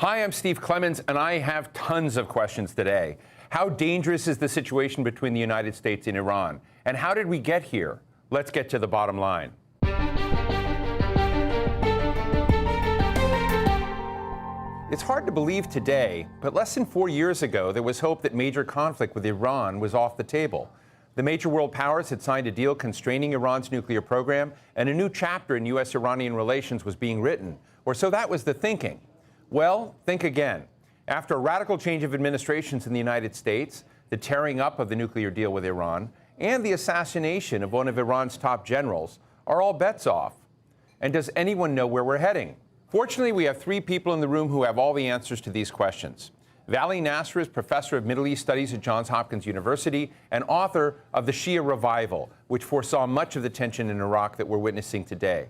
Hi, I'm Steve Clemons, and I have tons of questions today. How dangerous is the situation between the United States and Iran? And how did we get here? Let's get to the bottom line. It's hard to believe today, but less than 4 years ago, there was hope that major conflict with Iran was off the table. The major world powers had signed a deal constraining Iran's nuclear program, and a new chapter in U.S.-Iranian relations was being written. Or so that was the thinking. Well, think again. After a radical change of administrations in the United States, the tearing up of the nuclear deal with Iran, and the assassination of one of Iran's top generals, are all bets off? And does anyone know where we're heading? Fortunately, we have three people in the room who have all the answers to these questions. Vali Nasr is professor of Middle East Studies at Johns Hopkins University and author of the Shia Revival, which foresaw much of the tension in Iraq that we're witnessing today.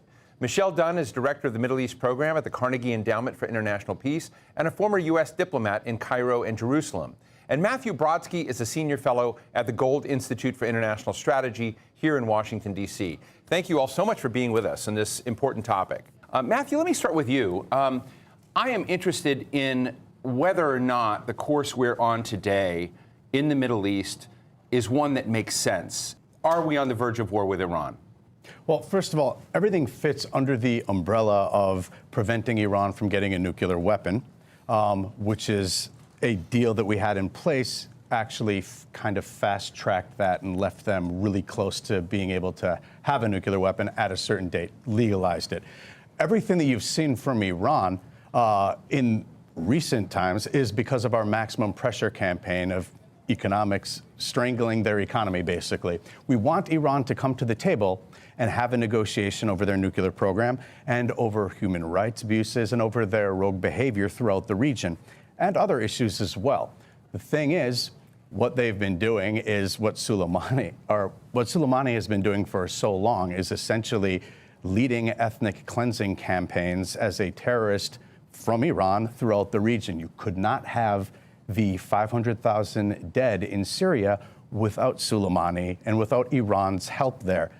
Dunne is director of the Middle East program at the Carnegie Endowment for International Peace and a former U.S. diplomat in Cairo and Jerusalem. And Matthew Brodsky is a senior fellow at the Gold Institute for International Strategy here in Washington, D.C. Thank you all so much for being with us on this important topic. Matthew, let me start with you. I am interested in whether or not the course we're on today in the Middle East is one that makes sense. Are we on the verge of war with Iran? Well, first of all, everything fits under the umbrella of preventing Iran from getting a nuclear weapon, which is a deal that we had in place, actually kind of fast-tracked that and left them really close to being able to have a nuclear weapon at a certain date, legalized it. Everything that you've seen from Iran in recent times is because of our maximum pressure campaign of economics, strangling their economy, basically. We want Iran to come to the table and have a negotiation over their nuclear program and over human rights abuses and over their rogue behavior throughout the region and other issues as well. The thing is, what they've been doing is what Soleimani has been doing for so long is essentially leading ethnic cleansing campaigns as a terrorist from Iran throughout the region. You could not have the 500,000 dead in Syria without Soleimani and without Iran's help there.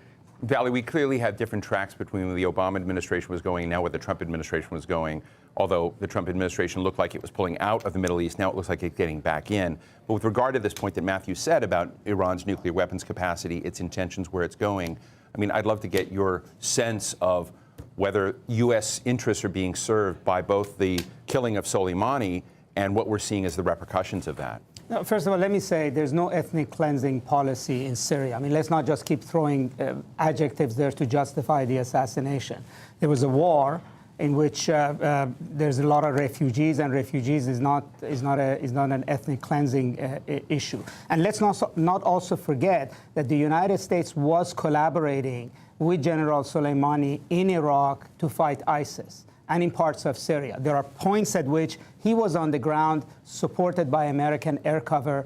Vali, we clearly had different tracks between where the Obama administration was going and now where the Trump administration was going, although the Trump administration looked like it was pulling out of the Middle East. Now it looks like it's getting back in. But with regard to this point that Matthew said about Iran's nuclear weapons capacity, its intentions, where it's going, I mean, I'd love to get your sense of whether U.S. interests are being served by both the killing of Soleimani and what we're seeing as the repercussions of that. No, first of all, let me say there's no ethnic cleansing policy in Syria. I mean, let's not just keep throwing adjectives there to justify the assassination. There was a war in which there's a lot of refugees, and refugees is not an ethnic cleansing issue. And let's not also forget that the United States was collaborating with General Soleimani in Iraq to fight ISIS and in parts of Syria. There are points at which he was on the ground, supported by American air cover,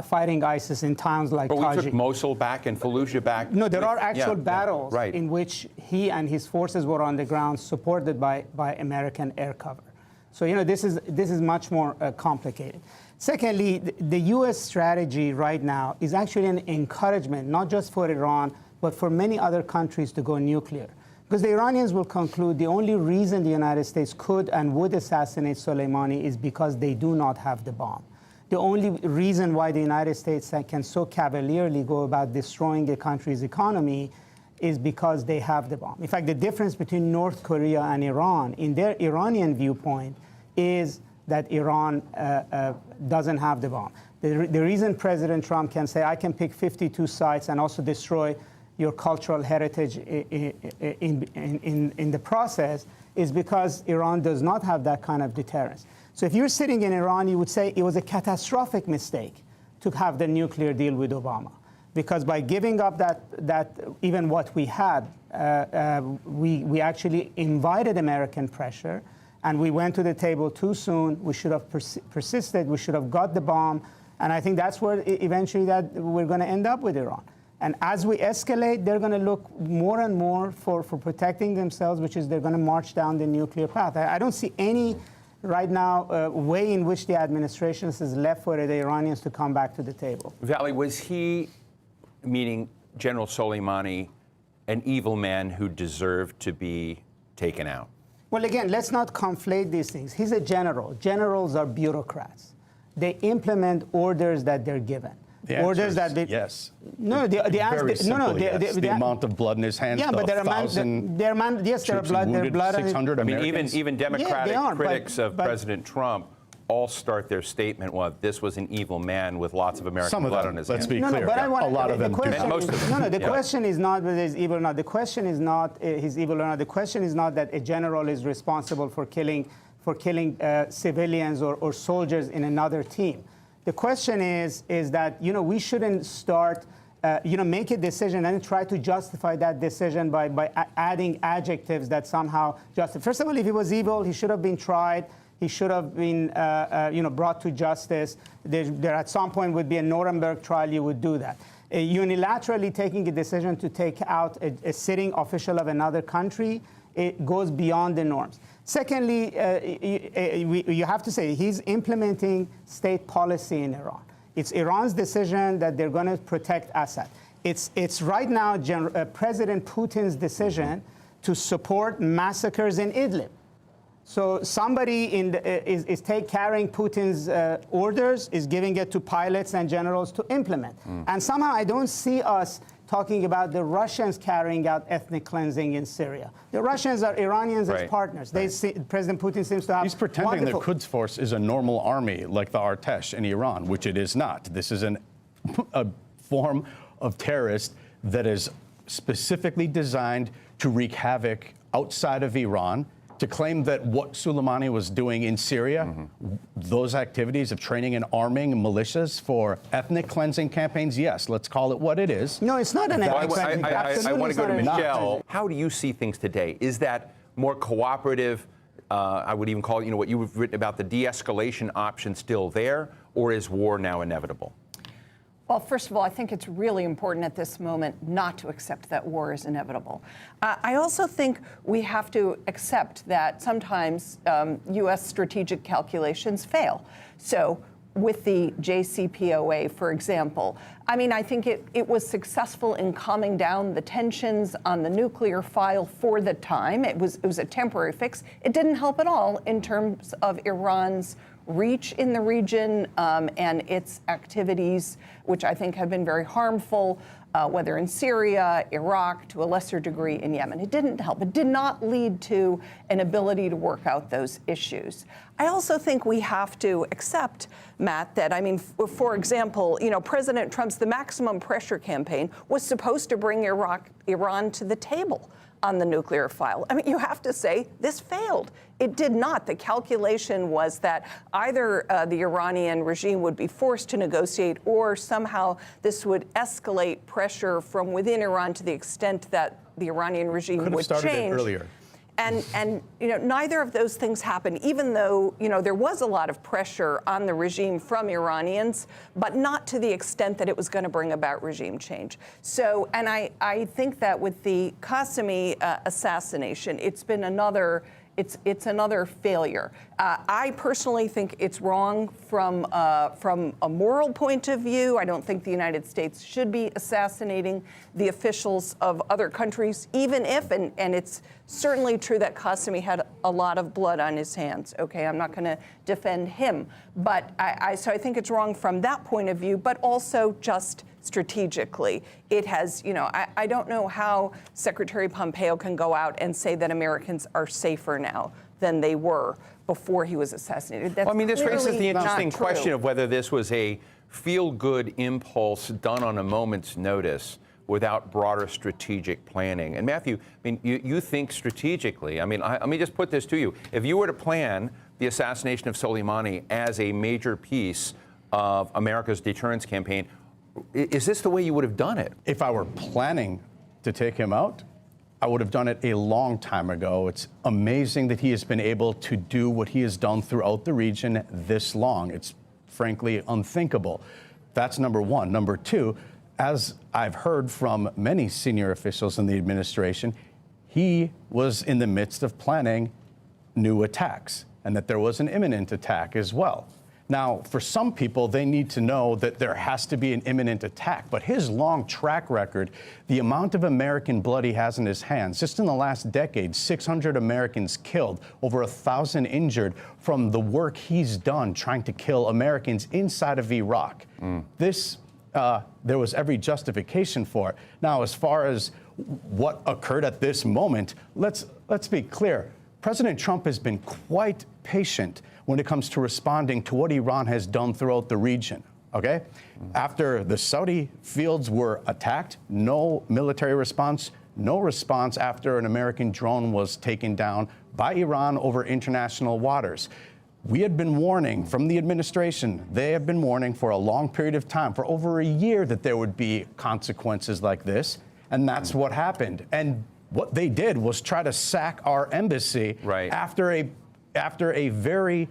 fighting ISIS in towns like But we Taji. took Mosul back and Fallujah back. No, there are actual battles right. in which he and his forces were on the ground, supported by American air cover. So, you know, this is much more complicated. Secondly, the U.S. strategy right now is actually an encouragement, not just for Iran, but for many other countries to go nuclear. Because the Iranians will conclude the only reason the United States could and would assassinate Soleimani is because they do not have the bomb. The only reason why the United States can so cavalierly go about destroying a country's economy is because they have the bomb. In fact, the difference between North Korea and Iran, in their Iranian viewpoint, is that Iran doesn't have the bomb. The reason President Trump can say, I can pick 52 sites and also destroy your cultural heritage in the process is because Iran does not have that kind of deterrence. So if you're sitting in Iran, you would say it was a catastrophic mistake to have the nuclear deal with Obama. Because by giving up that even what we had, we actually invited American pressure, and we went to the table too soon. We should have persisted. We should have got the bomb. And I think that's where eventually that we're going to end up with Iran. And as we escalate, they're going to look more and more for protecting themselves, which is they're going to march down the nuclear path. I don't see any right now way in which the administration is left for the Iranians to come back to the table. Vali, was he, meaning General Soleimani, an evil man who deserved to be taken out? Well, again, let's not conflate these things. He's a general. Generals are bureaucrats. They implement orders that they're given. Orders that they, yes. No, the amount of blood in his hands. Yeah, but there are blood. 600 Americans. Even Democratic critics of President Trump all start their statement with, this was an evil man with lots of American blood on his hands. Let's be clear. A lot of them do. Most of them. The question is not whether he's evil or not. The question is not he's evil or not. The question is not that a general is responsible for killing civilians or soldiers in another team. The question is that, we shouldn't start, make a decision and try to justify that decision by adding adjectives that somehow justify. First of all, if he was evil, he should have been tried. He should have been, brought to justice. There at some point would be a Nuremberg trial. You would do that. Unilaterally taking a decision to take out a sitting official of another country, it goes beyond the norms. Secondly, you have to say he's implementing state policy in Iran. It's Iran's decision that they're going to protect Assad. It's right now President Putin's decision to support massacres in Idlib. So somebody is carrying Putin's orders, is giving it to pilots and generals to implement. And somehow I don't see us talking about the Russians carrying out ethnic cleansing in Syria. The Russians are Iranians as partners. President Putin seems to have. He's pretending the Quds force is a normal army like the Artesh in Iran, which it is not. This is a form of terrorist that is specifically designed to wreak havoc outside of Iran. To claim that what Soleimani was doing in Syria, those activities of training and arming militias for ethnic cleansing campaigns, yes, let's call it what it is. No, it's not an ethnic cleansing. I want to go to Michelle. How do you see things today? Is that more cooperative? I would even call it, what you've written about the de-escalation option still there, or is war now inevitable? Well, first of all, I think it's really important at this moment not to accept that war is inevitable. I also think we have to accept that sometimes U.S. strategic calculations fail. So with the JCPOA, for example, I think it was successful in calming down the tensions on the nuclear file for the time. It was a temporary fix. It didn't help at all in terms of Iran's reach in the region and its activities, which I think have been very harmful, whether in Syria, Iraq, to a lesser degree in Yemen. It didn't help. It did not lead to an ability to work out those issues. I also think we have to accept, Matt, that, for example, President Trump's the maximum pressure campaign was supposed to bring Iran to the table on the nuclear file. You have to say this failed. It did not. The calculation was that either the Iranian regime would be forced to negotiate or somehow this would escalate pressure from within Iran to the extent that the Iranian regime would change. Could have started it earlier. And neither of those things happened, even though, there was a lot of pressure on the regime from Iranians, but not to the extent that it was going to bring about regime change. So, and I think that with the Qasem assassination, it's been another failure. I personally think it's wrong from a moral point of view. I don't think the United States should be assassinating the officials of other countries, even if, and it's certainly true that Qasem had a lot of blood on his hands. Okay, I'm not going to defend him, but so I think it's wrong from that point of view, but also just strategically. It has, I don't know how Secretary Pompeo can go out and say that Americans are safer now than they were before he was assassinated. That's this raises the interesting true. question of whether this was a feel-good impulse done on a moment's notice without broader strategic planning. And Matthew, you think strategically. Let me just put this to you. If you were to plan the assassination of Soleimani as a major piece of America's deterrence campaign, is this the way you would have done it? If I were planning to take him out, I would have done it a long time ago. It's amazing that he has been able to do what he has done throughout the region this long. It's frankly unthinkable. That's number one. Number two, as I've heard from many senior officials in the administration, he was in the midst of planning new attacks and that there was an imminent attack as well. Now, for some people, they need to know that there has to be an imminent attack. But his long track record, the amount of American blood he has in his hands, just in the last decade, 600 Americans killed, over 1,000 injured from the work he's done trying to kill Americans inside of Iraq. There was every justification for it. Now, as far as what occurred at this moment, let's be clear. President Trump has been quite patient when it comes to responding to what Iran has done throughout the region, okay? After the Saudi fields were attacked, no military response, no response after an American drone was taken down by Iran over international waters. We had been warning from the administration, they have been warning for a long period of time, for over a year, that there would be consequences like this, and that's what happened. And what they did was try to sack our embassy after a very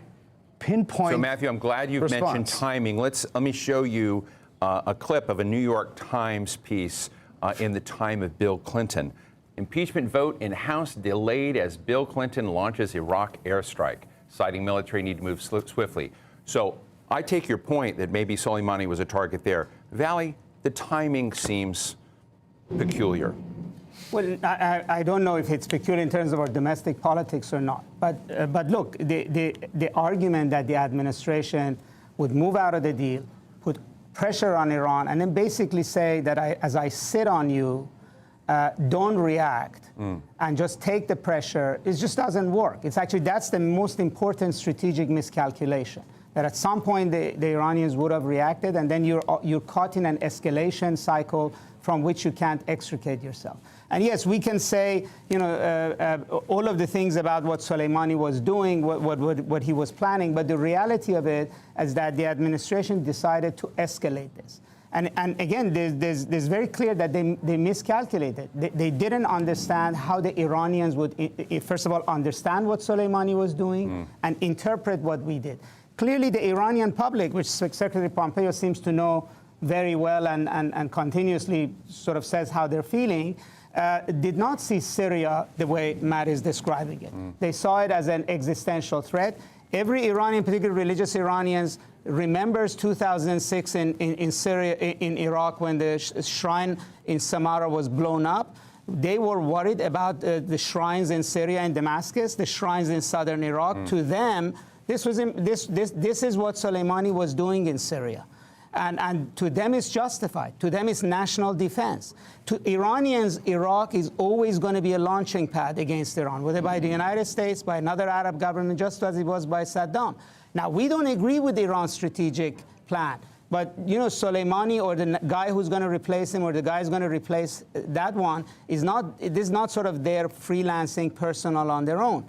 pinpoint. So Matthew, I'm glad you've mentioned timing. Let me show you a clip of a New York Times piece in the time of Bill Clinton. Impeachment vote in House delayed as Bill Clinton launches Iraq airstrike, citing military need to move swiftly. So I take your point that maybe Soleimani was a target there. Vali, the timing seems peculiar. Well, I don't know if it's peculiar in terms of our domestic politics or not. But look, the argument that the administration would move out of the deal, put pressure on Iran, and then basically say that as I sit on you, don't react and just take the pressure, it just doesn't work. It's actually, that's the most important strategic miscalculation. That at some point the Iranians would have reacted, and then you're caught in an escalation cycle from which you can't extricate yourself. And yes, we can say, all of the things about what Soleimani was doing, what he was planning, but the reality of it is that the administration decided to escalate this. And again, there's very clear that they miscalculated. They didn't understand how the Iranians would, first of all, understand what Soleimani was doing and interpret what we did. Clearly, the Iranian public, which Secretary Pompeo seems to know very well and continuously sort of says how they're feeling, did not see Syria the way Matt is describing it. They saw it as an existential threat. Every Iranian, particularly religious Iranians, remembers 2006 in Syria, in Iraq, when the shrine in Samarra was blown up. They were worried about the shrines in Syria and Damascus, the shrines in southern Iraq. To them, this is what Soleimani was doing in Syria. And to them, it's justified. To them, it's national defense. To Iranians, Iraq is always going to be a launching pad against Iran, whether by the United States, by another Arab government, just as it was by Saddam. Now, we don't agree with Iran's strategic plan. But, Soleimani or the guy who's going to replace him or the guy who's going to replace that one is not sort of their freelancing personal on their own.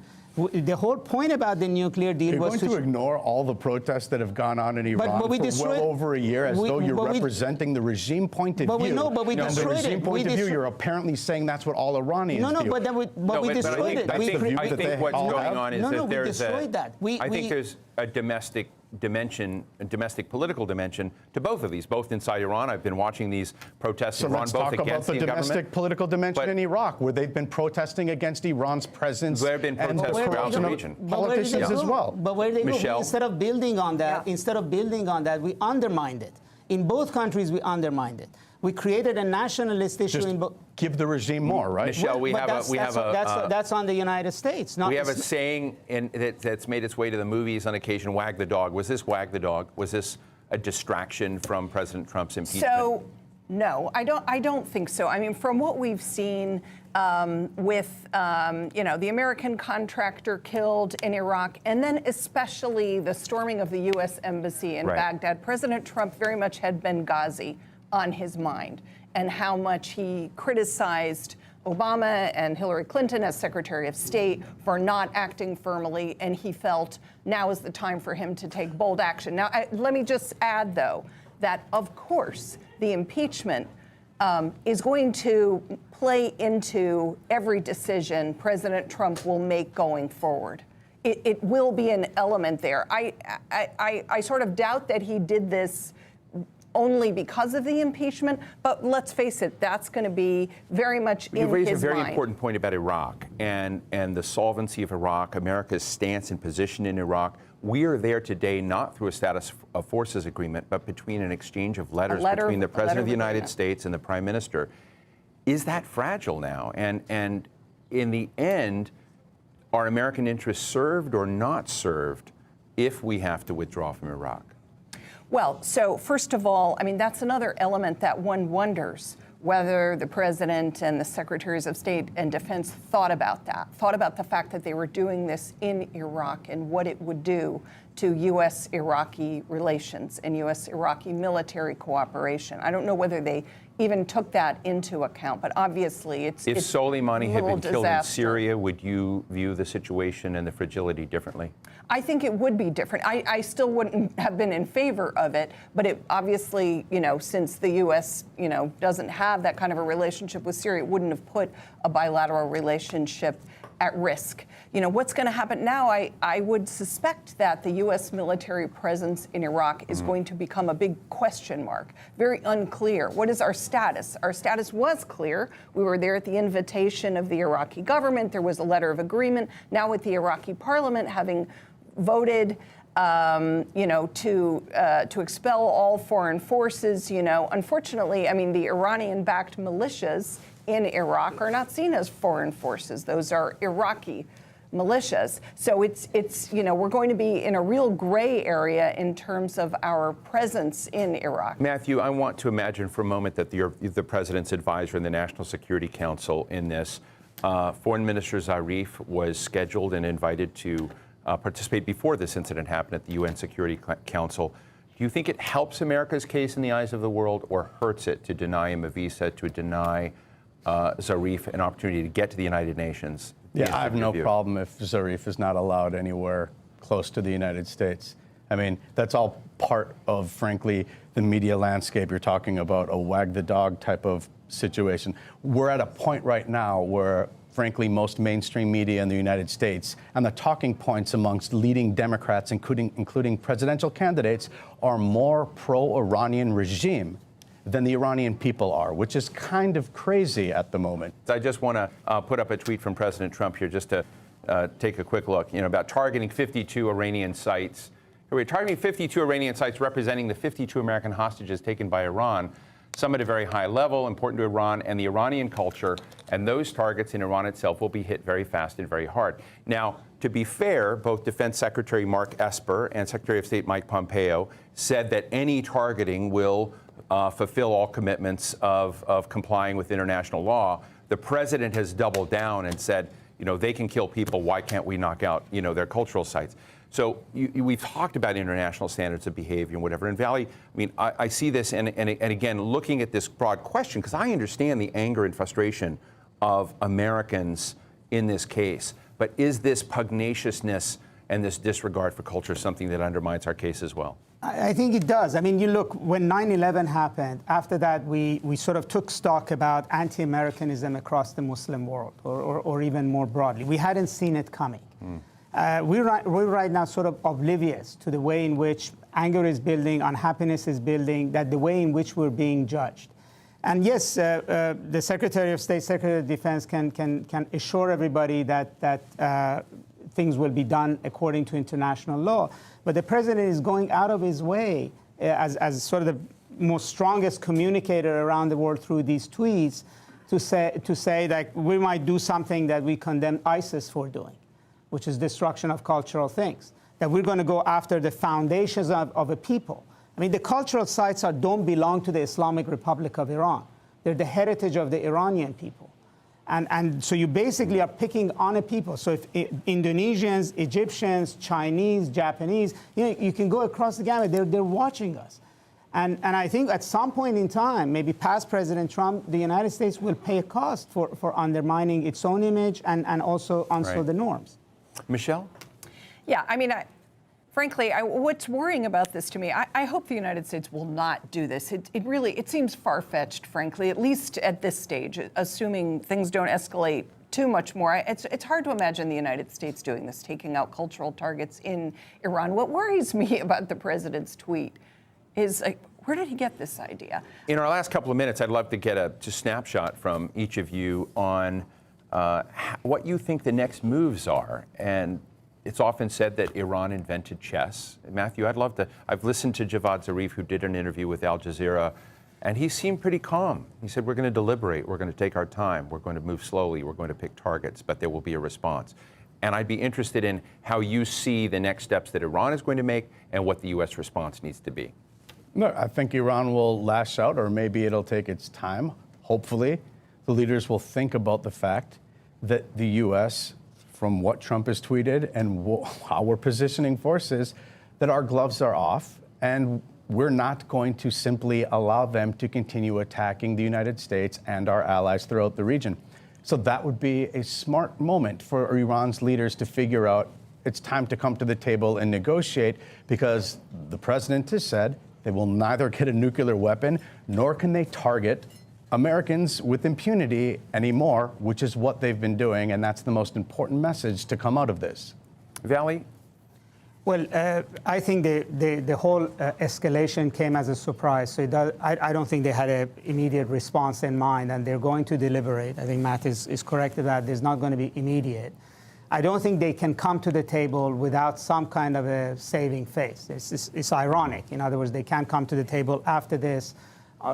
The whole point about the nuclear deal was to ignore all the protests that have gone on in Iran for well over a year, as though you're representing the regime point of view. But we destroyed it. The regime point of view, you're apparently saying that's what all Iranians do. But we destroyed it. I think what's going on is that there's a domestic dimension, a domestic political dimension to both of these, both inside Iran. I've been watching these protests in Iran, both against the government. So let's talk about the domestic political dimension in Iraq, where they've been protesting against Iran's presence. There have been protests throughout the region. Politicians as well. But where they go, instead of building on that, we undermined it. In both countries, we undermined it. We created a nationalist issue in both. Give the regime more, right? Michelle, that's on the United States. We have a saying that's made its way to the movies on occasion, wag the dog. Was this wag the dog? Was this a distraction from President Trump's impeachment? So, no, I don't think so. I mean, from what we've seen with, the American contractor killed in Iraq, and then especially the storming of the U.S. Embassy in Baghdad, President Trump very much had Benghazi on his mind, and how much he criticized Obama and Hillary Clinton as Secretary of State for not acting firmly, and he felt now is the time for him to take bold action. Now, let me just add, though, that of course the impeachment is going to play into every decision President Trump will make going forward. It will be an element there. I sort of doubt that he did this only because of the impeachment, but let's face it, that's going to be very much in his mind. You raise a very important point about Iraq and the solvency of Iraq, America's stance and position in Iraq. We are there today not through a status of forces agreement, but between an exchange of letters between the President of the United States and the Prime Minister. Is that fragile now? And in the end, are American interests served or not served if we have to withdraw from Iraq? Well, so first of all, I mean, that's another element that one wonders whether the President and the Secretaries of State and Defense thought about that, thought about the fact that they were doing this in Iraq and what it would do to U.S.-Iraqi relations and U.S.-Iraqi military cooperation. I don't know whether they even took that into account, but obviously it's If Soleimani had been killed in disaster. Syria, would you view the situation and the fragility differently? I think it would be different. I still wouldn't have been in favor of it, but it obviously, since the U.S., doesn't have that kind of a relationship with Syria, it wouldn't have put a bilateral relationship at risk. What's going to happen now, I would suspect that the U.S. military presence in Iraq is going to become a big question mark, very unclear. What is our status? Our status was clear. We were there at the invitation of the Iraqi government. There was a letter of agreement. Now with the Iraqi parliament having voted to expel all foreign forces, unfortunately, I mean, the Iranian-backed militias in Iraq are not seen as foreign forces. Those are Iraqi militias. So it's we're going to be in a real gray area in terms of our presence in Iraq. Matthew, I want to imagine for a moment that you're the President's advisor in the National Security Council in this. Foreign Minister Zarif was scheduled and invited to participate before this incident happened at the UN Security Council. Do you think it helps America's case in the eyes of the world or hurts it to deny him a visa, to deny Zarif an opportunity to get to the United Nations? Yeah, I have no problem if Zarif is not allowed anywhere close to the United States. I mean, that's all part of, frankly, the media landscape. You're talking about a wag the dog type of situation. We're at a point right now where, frankly, most mainstream media in the United States and the talking points amongst leading Democrats, including presidential candidates, are more pro-Iranian regime than the Iranian people are, which is kind of crazy at the moment. I just want to put up a tweet from President Trump here just to take a quick look, about targeting 52 Iranian sites. We're targeting 52 Iranian sites representing the 52 American hostages taken by Iran, some at a very high level, important to Iran and the Iranian culture, and those targets in Iran itself will be hit very fast and very hard. Now, to be fair, both Defense Secretary Mark Esper and Secretary of State Mike Pompeo said that any targeting will fulfill all commitments of complying with international law. The president has doubled down and said, they can kill people. Why can't we knock out, their cultural sites? So we've talked about international standards of behavior and whatever. And Vali, I mean, I see this, and again, looking at this broad question, because I understand the anger and frustration of Americans in this case. But is this pugnaciousness and this disregard for culture something that undermines our case as well? I think it does. I mean, you look, when 9/11 happened, after that, we sort of took stock about anti-Americanism across the Muslim world, or even more broadly. We hadn't seen it coming. We're right now sort of oblivious to the way in which anger is building, unhappiness is building, that the way in which we're being judged. And yes, the Secretary of State, Secretary of Defense can assure everybody that things will be done according to international law. But the president is going out of his way as sort of the most strongest communicator around the world through these tweets to say that we might do something that we condemn ISIS for doing, which is destruction of cultural things, that we're going to go after the foundations of a people. I mean, the cultural sites don't belong to the Islamic Republic of Iran. They're the heritage of the Iranian people. And so you basically are picking on a people. So if Indonesians, Egyptians, Chinese, Japanese, you can go across the gamut. They're watching us. And I think at some point in time, maybe past President Trump, the United States will pay a cost for undermining its own image and also the norms. Michelle? Yeah, I mean, frankly, what's worrying about this to me, I hope the United States will not do this. It seems far-fetched, frankly, at least at this stage, assuming things don't escalate too much more. It's hard to imagine the United States doing this, taking out cultural targets in Iran. What worries me about the president's tweet is, where did he get this idea? In our last couple of minutes, I'd love to get a snapshot from each of you on what you think the next moves are. And It's often said that Iran invented chess. Matthew, I've listened to Javad Zarif, who did an interview with Al-Jazeera, and he seemed pretty calm. He said, we're going to deliberate, we're going to take our time, we're going to move slowly, we're going to pick targets, but there will be a response. And I'd be interested in how you see the next steps that Iran is going to make and what the U.S. response needs to be. No, I think Iran will lash out, or maybe it'll take its time. Hopefully, the leaders will think about the fact that the U.S., from what Trump has tweeted and how we're positioning forces, that our gloves are off, and we're not going to simply allow them to continue attacking the United States and our allies throughout the region. So that would be a smart moment for Iran's leaders to figure out it's time to come to the table and negotiate, because the president has said they will neither get a nuclear weapon nor can they target Americans with impunity anymore, which is what they've been doing, and that's the most important message to come out of this. Vali? Well, I think the whole escalation came as a surprise. So I don't think they had an immediate response in mind, and they're going to deliberate. I think Matt is correct that there's not going to be immediate. I don't think they can come to the table without some kind of a saving face. It's ironic. In other words, they can't come to the table after this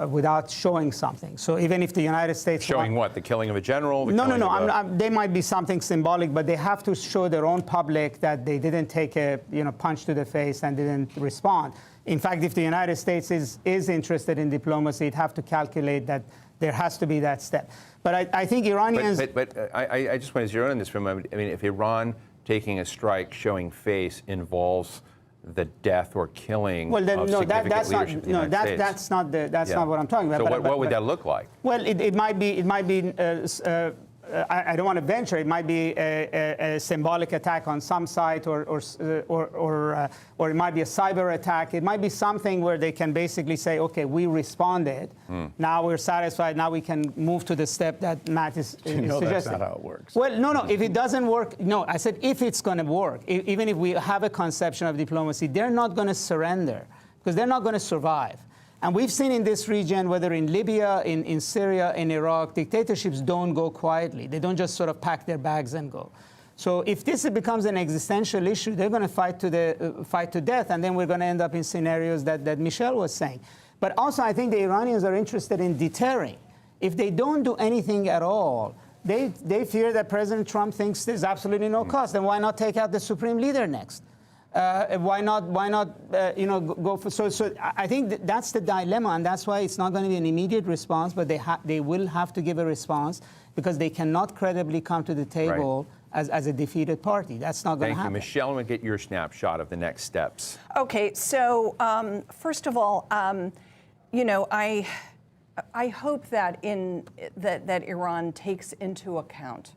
without showing something. So even if the United States... Showing what? The killing of a general? No. They might be something symbolic, but they have to show their own public that they didn't take a punch to the face and didn't respond. In fact, if the United States is interested in diplomacy, it'd have to calculate that there has to be that step. But I think Iranians... But I just want to zero in this for a moment. I mean, if Iran taking a strike, showing face, involves the death or killing of significant leadership of the United States. That's not what I'm talking about. So what would that look like? Well, it might be I don't want to venture. It might be a symbolic attack on some site, or it might be a cyber attack. It might be something where they can basically say, okay, we responded. Now we're satisfied. Now we can move to the step that Matt is suggesting. That's not how it works. Well, no. If it doesn't work, no. I said if it's going to work. Even if we have a conception of diplomacy, they're not going to surrender because they're not going to survive. And we've seen in this region, whether in Libya, in Syria, in Iraq, dictatorships don't go quietly. They don't just sort of pack their bags and go. So if this becomes an existential issue, they're going to fight to death, and then we're going to end up in scenarios that Michelle was saying. But also, I think the Iranians are interested in deterring. If they don't do anything at all, they fear that President Trump thinks there's absolutely no cost. Then why not take out the supreme leader next? Why not go for... So I think that's the dilemma, and that's why it's not going to be an immediate response, but they will have to give a response because they cannot credibly come to the table as a defeated party. That's not going to happen. Thank you. Michelle, I want to get your snapshot of the next steps. Okay, so first of all, I hope that that Iran takes into account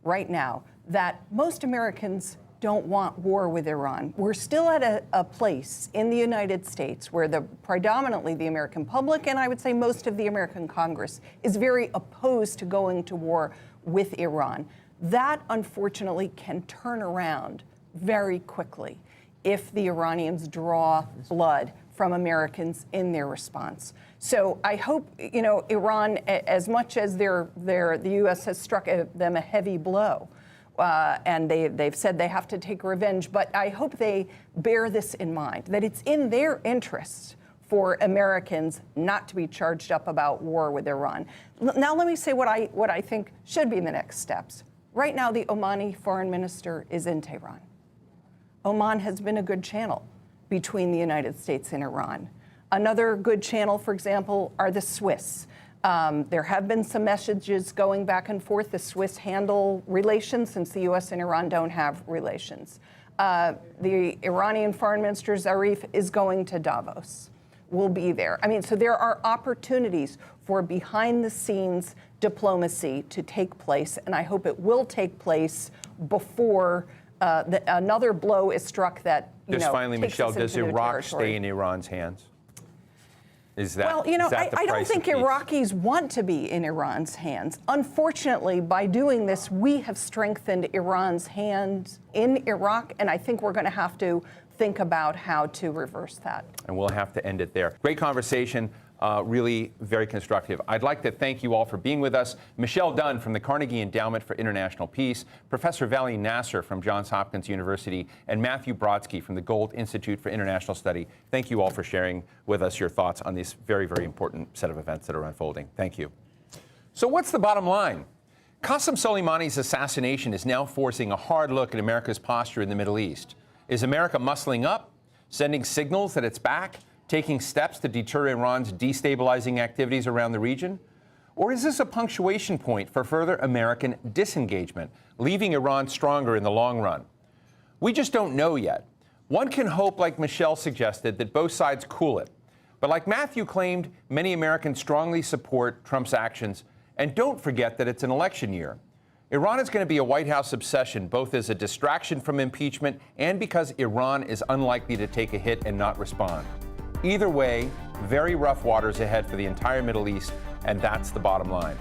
right now that most Americans don't want war with Iran. We're still at a place in the United States where predominantly the American public, and I would say most of the American Congress, is very opposed to going to war with Iran. That, unfortunately, can turn around very quickly if the Iranians draw blood from Americans in their response. So I hope, Iran, as much as the U.S. has struck them a heavy blow, and they've said they have to take revenge, but I hope they bear this in mind, that it's in their interests for Americans not to be charged up about war with Iran. Now let me say what I think should be the next steps. Right now, the Omani foreign minister is in Tehran. Oman has been a good channel between the United States and Iran. Another good channel, for example, are the Swiss. There have been some messages going back and forth. The Swiss handle relations since the U.S. and Iran don't have relations. The Iranian Foreign Minister Zarif is going to Davos. Will be there. I mean, so there are opportunities for behind-the-scenes diplomacy to take place, and I hope it will take place before another blow is struck that, Just finally, takes Michelle, us does into new Iraq territory. stay in Iran's hands? Is that, well, I don't think Iraqis want to be in Iran's hands. Unfortunately, by doing this, we have strengthened Iran's hands in Iraq, and I think we're going to have to think about how to reverse that. And we'll have to end it there. Great conversation. really very constructive. I'd like to thank you all for being with us. Michelle Dunne from the Carnegie Endowment for International Peace, Professor Vali Nasr from Johns Hopkins University, and Matthew Brodsky from the Gold Institute for International Study. Thank you all for sharing with us your thoughts on this very, very important set of events that are unfolding. Thank you. So what's the bottom line? Qasem Soleimani's assassination is now forcing a hard look at America's posture in the Middle East. Is America muscling up, sending signals that it's back, taking steps to deter Iran's destabilizing activities around the region? Or is this a punctuation point for further American disengagement, leaving Iran stronger in the long run? We just don't know yet. One can hope, like Michelle suggested, that both sides cool it. But like Matthew claimed, many Americans strongly support Trump's actions. And don't forget that it's an election year. Iran is going to be a White House obsession, both as a distraction from impeachment and because Iran is unlikely to take a hit and not respond. Either way, very rough waters ahead for the entire Middle East, and that's the bottom line.